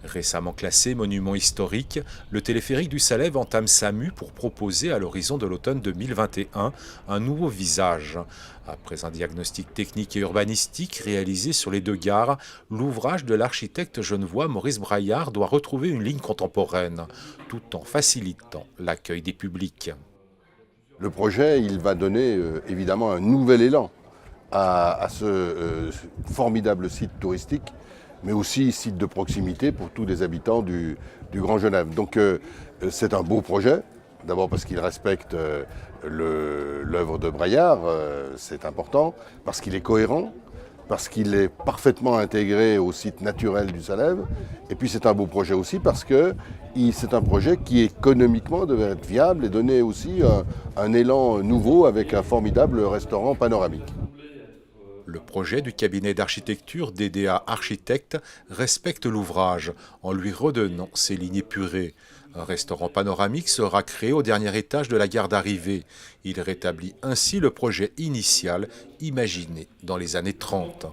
Récemment classé monument historique, le téléphérique du Salève entame sa mue pour proposer à l'horizon de l'automne 2021 un nouveau visage. Après un diagnostic technique et urbanistique réalisé sur les deux gares, l'ouvrage de l'architecte genevois Maurice Braillard doit retrouver une ligne contemporaine, tout en facilitant l'accueil des publics. Le projet, il va donner évidemment un nouvel élan à ce formidable site touristique, mais aussi site de proximité pour tous les habitants du Grand Genève. Donc c'est un beau projet, d'abord parce qu'il respecte l'œuvre de Braillard, c'est important, parce qu'il est cohérent, parce qu'il est parfaitement intégré au site naturel du Salève, et puis c'est un beau projet aussi parce que c'est un projet qui économiquement devait être viable et donner aussi un élan nouveau avec un formidable restaurant panoramique. Le projet du cabinet d'architecture DDA Architectes respecte l'ouvrage en lui redonnant ses lignes épurées. Un restaurant panoramique sera créé au dernier étage de la gare d'arrivée. Il rétablit ainsi le projet initial imaginé dans les années 30.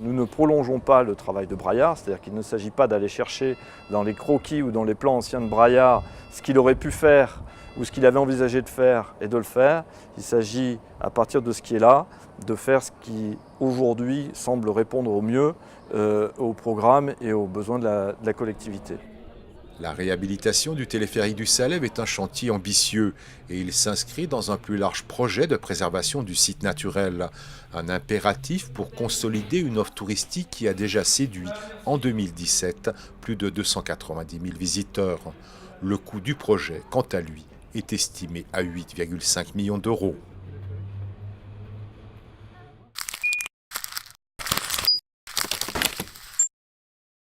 Nous ne prolongeons pas le travail de Braillard, c'est-à-dire qu'il ne s'agit pas d'aller chercher dans les croquis ou dans les plans anciens de Braillard ce qu'il aurait pu faire ou ce qu'il avait envisagé de faire et de le faire. Il s'agit, à partir de ce qui est là, de faire ce qui aujourd'hui semble répondre au mieux au programme et aux besoins de la collectivité. La réhabilitation du téléphérique du Salève est un chantier ambitieux et il s'inscrit dans un plus large projet de préservation du site naturel. Un impératif pour consolider une offre touristique qui a déjà séduit en 2017 plus de 290 000 visiteurs. Le coût du projet, quant à lui, est estimé à 8,5 millions d'euros.